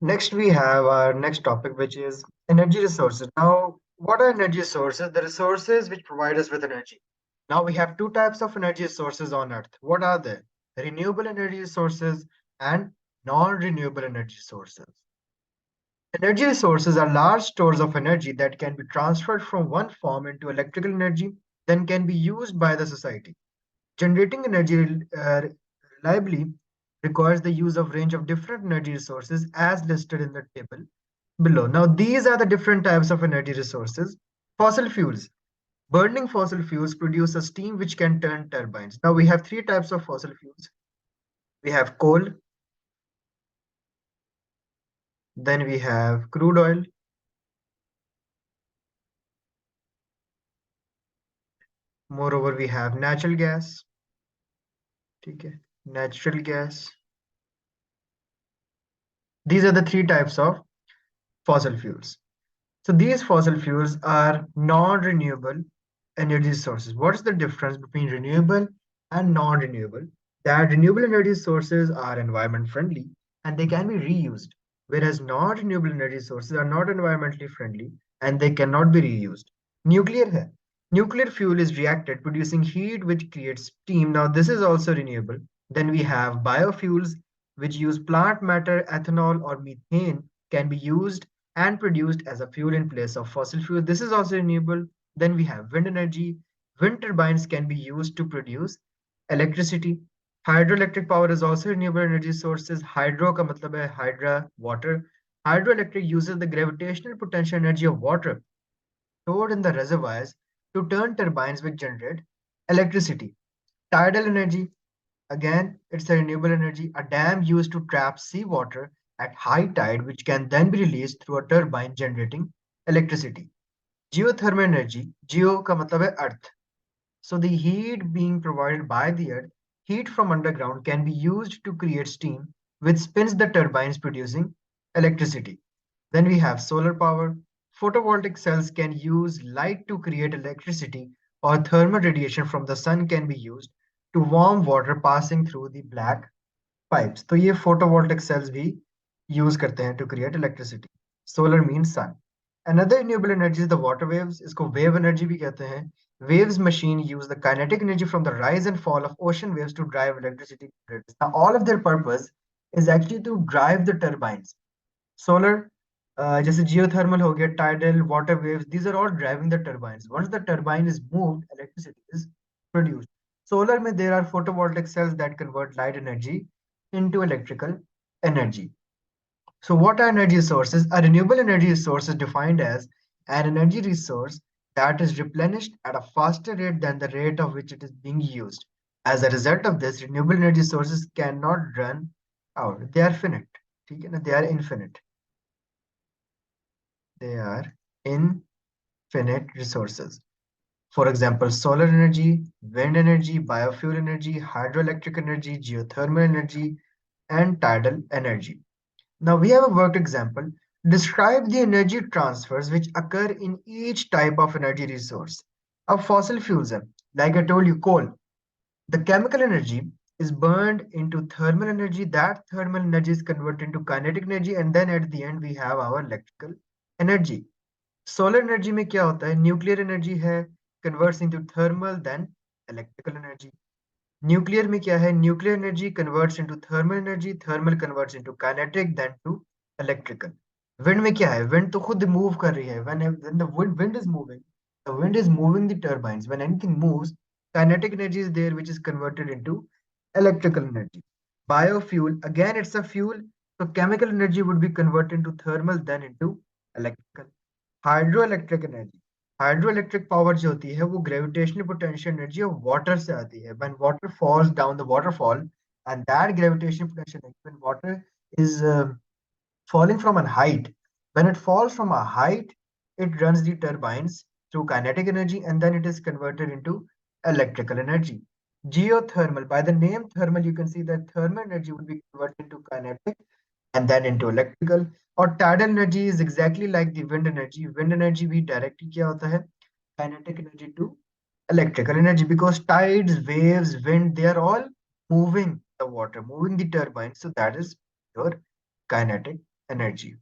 Next, we have our next topic, which is energy resources. Now, what are energy sources? The resources which provide us with energy. Now, we have two types of energy sources on Earth. What are they? Renewable energy sources and non-renewable energy sources. Energy resources are large stores of energy that can be transferred from one form into electrical energy, then can be used by the society. Generating energy reliably requires the use of range of different energy resources as listed in the table below. Now, these are the different types of energy resources. Fossil fuels. Burning fossil fuels produce a steam which can turn turbines. Now, we have three types of fossil fuels. We have coal, then we have crude oil, moreover, we have natural gas. Okay, natural gas. These are the three types of fossil fuels. So these fossil fuels are non-renewable energy sources. What is the difference between renewable and non-renewable? That renewable energy sources are environment friendly and they can be reused, whereas non-renewable energy sources are not environmentally friendly and they cannot be reused. Nuclear hai. Nuclear fuel is reacted producing heat which creates steam. Now this is also renewable. Then we have biofuels which use plant matter, ethanol or methane can be used and produced as a fuel in place of fossil fuel. This is also renewable. Then we have wind energy. Wind turbines can be used to produce electricity. Hydroelectric power is also renewable energy sources. Hydro का मतलब है hydra water. Hydroelectric uses the gravitational potential energy of water stored in the reservoirs to turn turbines which generate electricity. Tidal energy, again, it's a renewable energy. A dam used to trap seawater at high tide, which can then be released through a turbine generating electricity. Geothermal energy, geo का मतलब है earth. So the heat being provided by the earth, heat from underground can be used to create steam, which spins the turbines producing electricity. Then we have solar power. Photovoltaic cells can use light to create electricity, or thermal radiation from the sun can be used to warm water passing through the black pipes. तो ये photovoltaic cells भी use करते हैं to create electricity. Solar means sun. Another renewable energy is the water waves. इसको wave energy भी कहते हैं. Waves machine use the kinetic energy from the rise and fall of ocean waves to drive electricity grids. Now, all of their purpose is actually to drive the turbines. Solar, जैसे geothermal हो गया, tidal, water waves, these are all driving the turbines. Once the turbine is moved, electricity is produced. Solar में there are photovoltaic cells that convert light energy into electrical energy. So what are energy sources? A renewable energy source is defined as an energy resource that is replenished at a faster rate than the rate of which it is being used. As a result of this, renewable energy sources cannot run out. They are finite. ठीक है ना? They are infinite. They are infinite resources. For example, solar energy, wind energy, biofuel energy, hydroelectric energy, geothermal energy, and tidal energy. Now we have a worked example. Describe the energy transfers which occur in each type of energy resource. Of fossil fuels, like I told you, coal. The chemical energy is burned into thermal energy. That thermal energy is converted into kinetic energy, and then at the end we have our electrical energy. Solar energy में क्या होता है? Nuclear energy है, converts into thermal then electrical energy. Nuclear में क्या है? Nuclear energy converts into thermal energy, thermal converts into kinetic then to electrical. Wind में क्या है? Wind तो खुद move कर रही है. When the wind is moving, the wind is moving the turbines. When anything moves, kinetic energy is there which is converted into electrical energy. Biofuel, again it's a fuel, so chemical energy would be converted into thermal then into electrical. Hydroelectric energy. Hydroelectric power जो होती है वो gravitational potential energy of water से आती है. When water falls down the waterfall, and that gravitational potential energy, when water is falling from a height, when it falls from a height, it runs the turbines through kinetic energy and then it is converted into electrical energy. Geothermal, by the name thermal, you can see that thermal energy would be converted into kinetic and then into electrical. Or tidal energy is exactly like the wind energy. Wind energy भी directly क्या होता है? Kinetic energy to electrical energy, because tides, waves, wind, they are all moving the water, moving the turbine. So that is your kinetic energy.